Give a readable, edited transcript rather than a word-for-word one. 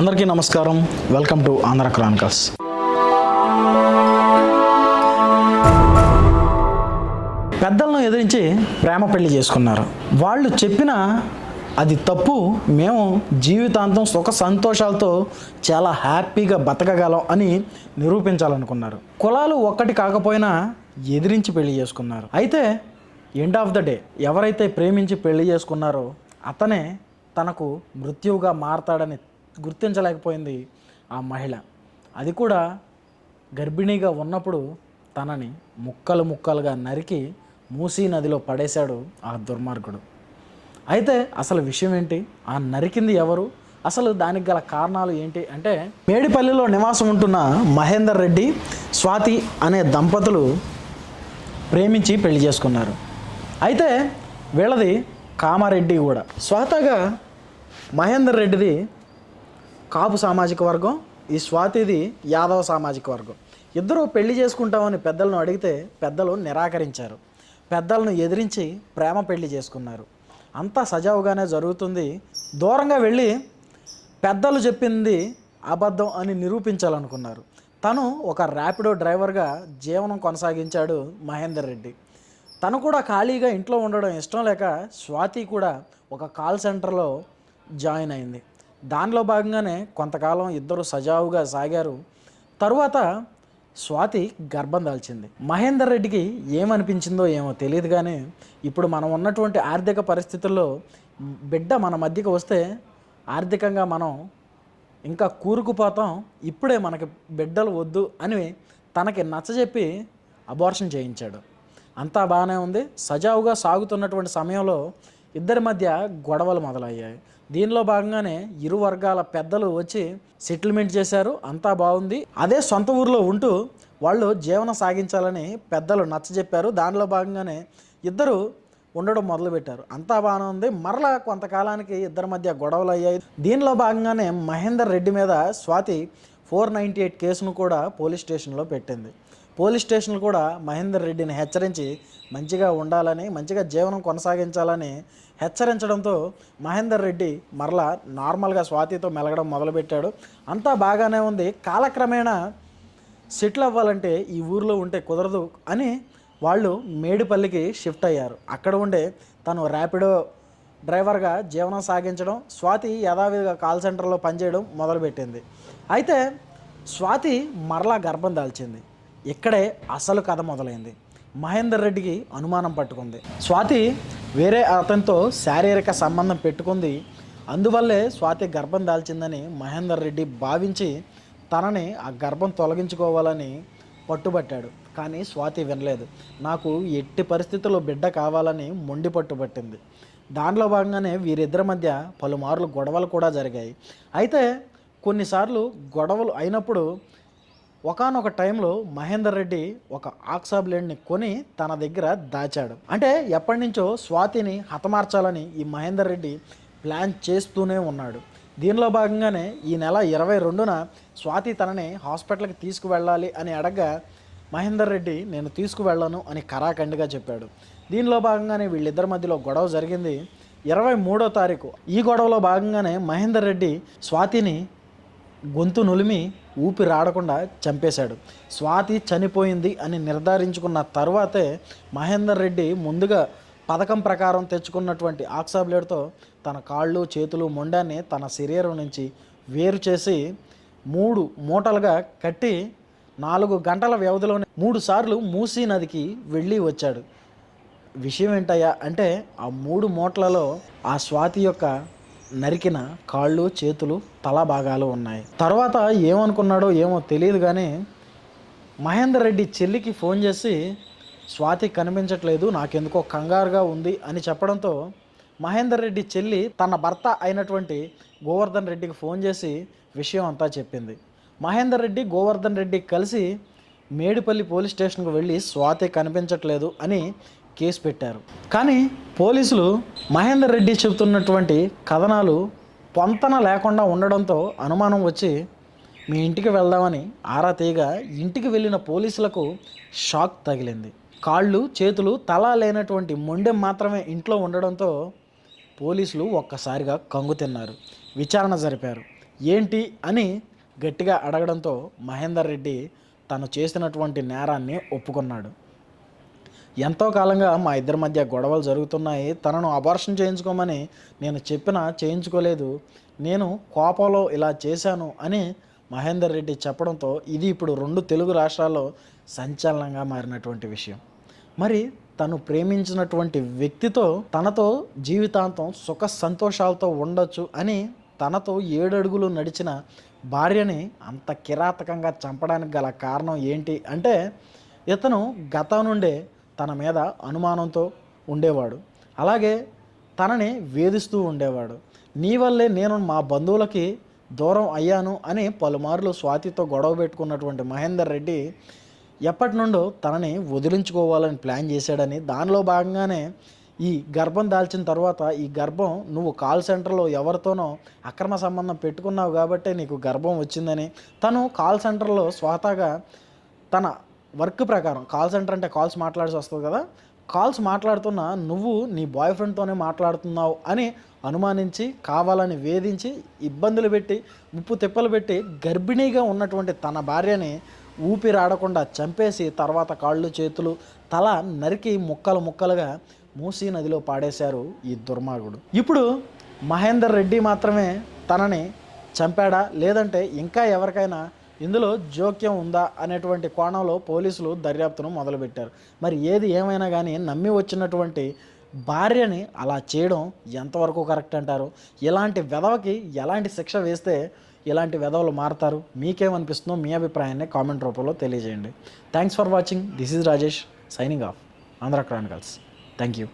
అందరికీ నమస్కారం. Welcome to Andhra Chronicles. పెద్దలను ఎదిరించి ప్రేమ పెళ్లి చేసుకున్నారు. వాళ్ళు చెప్పిన అది తప్పు, మేము జీవితాంతం సుఖ సంతోషాలతో చాలా హ్యాపీగా బతకగలం అని నిరూపించాలనుకున్నారు. కులాలు ఒక్కటి కాకపోయినా ఎదిరించి పెళ్లి చేసుకున్నారు. అయితే ఎండ్ ఆఫ్ ద డే ఎవరైతే ప్రేమించి పెళ్లి చేసుకున్నారో అతనే తనకు మృత్యువుగా మారతాడని గుర్తించలేకపోయింది ఆ మహిళ. అది కూడా గర్భిణీగా ఉన్నప్పుడు తనని ముక్కలు ముక్కలుగా నరికి మూసీ నదిలో పడేశాడు ఆ దుర్మార్గుడు. అయితే అసలు విషయం ఏంటి, ఆ నరికింది ఎవరు, అసలు దానికి గల కారణాలు ఏంటి అంటే, మేడిపల్లిలో నివాసం ఉంటున్న మహేందర్ రెడ్డి, స్వాతి అనే దంపతులు ప్రేమించి పెళ్లి చేసుకున్నారు. అయితే వీళ్ళది కామారెడ్డి కూడా. స్వాతగా మహేందర్ రెడ్డిది కాపు సామాజిక వర్గం, ఈ స్వాతిది యాదవ సామాజిక వర్గం. ఇద్దరూ పెళ్లి చేసుకుంటామని పెద్దలను అడిగితే పెద్దలు నిరాకరించారు. పెద్దలను ఎదిరించి ప్రేమ పెళ్లి చేసుకున్నారు. అంతా సజావుగానే జరుగుతుంది. దూరంగా వెళ్ళి పెద్దలు చెప్పింది అబద్ధం అని నిరూపించాలనుకున్నారు. తను ఒక ర్యాపిడో డ్రైవర్గా జీవనం కొనసాగించాడు మహేందర్ రెడ్డి. తను కూడా ఖాళీగా ఇంట్లో ఉండడం ఇష్టం లేక స్వాతి కూడా ఒక కాల్ సెంటర్లో జాయిన్ అయింది. దానిలో భాగంగానే కొంతకాలం ఇద్దరు సజావుగా సాగారు. తరువాత స్వాతి గర్భం దాల్చింది. మహేందర్ రెడ్డికి ఏమనిపించిందో ఏమో తెలియదు, కానీ ఇప్పుడు మనం ఉన్నటువంటి ఆర్థిక పరిస్థితుల్లో బిడ్డ మన మధ్యకి వస్తే ఆర్థికంగా మనం ఇంకా కూరుకుపోతాం, ఇప్పుడే మనకి బిడ్డలు వద్దు అని తనకి నచ్చజెప్పి అబార్షన్ చేయించాడు. అంతా బాగానే ఉంది. సజావుగా సాగుతున్నటువంటి సమయంలో ఇద్దరి మధ్య గొడవలు మొదలయ్యాయి. దీనిలో భాగంగానే ఇరు వర్గాల పెద్దలు వచ్చి సెటిల్మెంట్ చేశారు. అంతా బాగుంది. అదే సొంత ఊరిలో ఉంటూ వాళ్ళు జీవనం సాగించాలని పెద్దలు నచ్చజెప్పారు. దానిలో భాగంగానే ఇద్దరు ఉండడం మొదలుపెట్టారు. అంతా బాగానే ఉంది. మరలా కొంతకాలానికి ఇద్దరి మధ్య గొడవలు అయ్యాయి. దీనిలో భాగంగానే మహేందర్ రెడ్డి మీద స్వాతి 498 కేసును కూడా పోలీస్ స్టేషన్లో పెట్టింది. పోలీస్ స్టేషన్లు కూడా మహేందర్ రెడ్డిని హెచ్చరించి మంచిగా ఉండాలని, మంచిగా జీవనం కొనసాగించాలని హెచ్చరించడంతో మహేందర్ రెడ్డి మరలా నార్మల్గా స్వాతితో మెలగడం మొదలుపెట్టాడు. అంతా బాగానే ఉంది. కాలక్రమేణా సెటిల్ అవ్వాలంటే ఈ ఊరిలో ఉంటే కుదరదు అని వాళ్ళు మేడిపల్లికి షిఫ్ట్ అయ్యారు. అక్కడ ఉండే తను ర్యాపిడో డ్రైవర్గా జీవనం సాగించడం, స్వాతి యథావిధిగా కాల్ సెంటర్లో పనిచేయడం మొదలుపెట్టింది. అయితే స్వాతి మరలా గర్భం దాల్చింది. ఇక్కడే అసలు కథ మొదలైంది. మహేందర్ రెడ్డికి అనుమానం పట్టుకుంది. స్వాతి వేరే అతనితో శారీరక సంబంధం పెట్టుకుంది, అందువల్లే స్వాతి గర్భం దాల్చిందని మహేందర్ రెడ్డి భావించి తనని ఆ గర్భం తొలగించుకోవాలని పట్టుబట్టాడు. కానీ స్వాతి వినలేదు. నాకు ఎట్టి పరిస్థితుల్లో బిడ్డ కావాలని మొండి పట్టుబట్టింది. దానిలో భాగంగానే వీరిద్దరి మధ్య పలుమార్లు గొడవలు కూడా జరిగాయి. అయితే కొన్నిసార్లు గొడవలు అయినప్పుడు ఒకానొక టైంలో మహేందర్ రెడ్డి ఒక ఆక్సా బ్లేడ్ని కొని తన దగ్గర దాచాడు. అంటే ఎప్పటి నుంచో స్వాతిని హతమార్చాలని ఈ మహేందర్ రెడ్డి ప్లాన్ చేస్తూనే ఉన్నాడు. దీనిలో భాగంగానే ఈ నెల 22న స్వాతి తనని హాస్పిటల్కి తీసుకువెళ్ళాలి అని అడగగా మహేందర్ రెడ్డి నేను తీసుకువెళ్ళను అని కరాఖండిగా చెప్పాడు. దీనిలో భాగంగానే వీళ్ళిద్దరి మధ్యలో గొడవ జరిగింది. 23వ తారీఖు ఈ గొడవలో భాగంగానే మహేందర్ రెడ్డి స్వాతిని గొంతు నులిమి ఊపిరాడకుండా చంపేశాడు. స్వాతి చనిపోయింది అని నిర్ధారించుకున్న తర్వాతే మహేందర్ రెడ్డి ముందుగా పథకం ప్రకారం తెచ్చుకున్నటువంటి ఆక్సా బ్లేడ్తో తన కాళ్ళు, చేతులు, మొండాన్ని తన శరీరం నుంచి వేరు చేసి 3 మూటలుగా కట్టి 4 గంటల వ్యవధిలోనే 3 సార్లు మూసీ నదికి వెళ్ళి వచ్చాడు. విషయం ఏంటయ్యా అంటే ఆ 3 మూటలలో ఆ స్వాతి యొక్క నరికిన కాళ్ళు, చేతులు, తల భాగాలు ఉన్నాయి. తర్వాత ఏమనుకున్నాడో ఏమో తెలియదు, కానీ మహేందర్ రెడ్డి చెల్లికి ఫోన్ చేసి స్వాతి కనిపించట్లేదు, నాకెందుకో కంగారుగా ఉంది అని చెప్పడంతో మహేందర్ రెడ్డి చెల్లి తన భర్త అయినటువంటి గోవర్ధన్ రెడ్డికి ఫోన్ చేసి విషయం అంతా చెప్పింది. మహేందర్ రెడ్డి, గోవర్ధన్ రెడ్డి కలిసి మేడిపల్లి పోలీస్ స్టేషన్కు వెళ్ళి స్వాతి కనిపించట్లేదు అని కేసు పెట్టారు. కానీ పోలీసులు మహేందర్ రెడ్డి చెబుతున్నటువంటి కథనాలు పొంతన లేకుండా ఉండడంతో అనుమానం వచ్చి మీ ఇంటికి వెళ్దామని ఆరా తీయగా ఇంటికి వెళ్ళిన పోలీసులకు షాక్ తగిలింది. కాళ్ళు, చేతులు, తల లేనటువంటి మొండెం మాత్రమే ఇంట్లో ఉండడంతో పోలీసులు ఒక్కసారిగా కంగు తిన్నారు. విచారణ జరిపారు. ఏంటి అని గట్టిగా అడగడంతో మహేందర్ రెడ్డి తను చేసినటువంటి నేరాన్ని ఒప్పుకున్నాడు. ఎంతో కాలంగా మా ఇద్దరి మధ్య గొడవలు జరుగుతున్నాయి, తనను అబార్షన్ చేయించుకోమని నేను చెప్పినా చేయించుకోలేదు, నేను కోపంలో ఇలా చేశాను అని మహేందర్ రెడ్డి చెప్పడంతో ఇది ఇప్పుడు 2 తెలుగు రాష్ట్రాల్లో సంచలనంగా మారినటువంటి విషయం. మరి తను ప్రేమించినటువంటి వ్యక్తితో తనతో జీవితాంతం సుఖ సంతోషాలతో ఉండొచ్చు అని తనతో 7 అడుగులు నడిచిన భార్యని అంత కిరాతకంగా చంపడానికి గల కారణం ఏంటి అంటే, ఇతను గతం నుండే తన మీద అనుమానంతో ఉండేవాడు, అలాగే తనని వేధిస్తూ ఉండేవాడు. నీ వల్లే నేను మా బంధువులకి దూరం అయ్యాను అని పలుమార్లు స్వాతితో గొడవ పెట్టుకున్నటువంటి మహేందర్ రెడ్డి ఎప్పటి నుండో తనని వదిలించుకోవాలని ప్లాన్ చేశాడని, దానిలో భాగంగానే ఈ గర్భం దాల్చిన తర్వాత ఈ గర్భం నువ్వు కాల్ సెంటర్లో ఎవరితోనో అక్రమ సంబంధం పెట్టుకున్నావు కాబట్టే నీకు గర్భం వచ్చిందని, తను కాల్ సెంటర్లో స్వతహాగా తన వర్క్ ప్రకారం, కాల్ సెంటర్ అంటే కాల్స్ మాట్లాడాల్సి వస్తుంది కదా, కాల్స్ మాట్లాడుతున్న నువ్వు నీ బాయ్ ఫ్రెండ్తోనే మాట్లాడుతున్నావు అని అనుమానించి కావాలని వేధించి ఇబ్బందులు పెట్టి ముప్పు తిప్పలు పెట్టి గర్భిణీగా ఉన్నటువంటి తన భార్యని ఊపిరాడకుండా చంపేసి తర్వాత కాళ్ళు చేతులు తల నరికి ముక్కలు ముక్కలుగా మూసీ నదిలో పాడేశారు ఈ దుర్మార్గుడు. ఇప్పుడు మహేందర్ రెడ్డి మాత్రమే తనని చంపాడా లేదంటే ఇంకా ఎవరికైనా ఇందులో జోక్యం ఉందా అనేటువంటి కోణంలో పోలీసులు దర్యాప్తును మొదలుపెట్టారు. మరి ఏది ఏమైనా కానీ నమ్మి వచ్చినటువంటి భార్యని అలా చేయడం ఎంతవరకు కరెక్ట్ అంటారు? ఇలాంటి వెధవకి ఎలాంటి శిక్ష వేస్తే ఇలాంటి వెధవలు మారుతారు? మీకేమనిపిస్తుందో మీ అభిప్రాయాన్ని కామెంట్ రూపంలో తెలియజేయండి. Thanks for watching. This is Rajesh signing off. Andhra Chronicles. Thank you.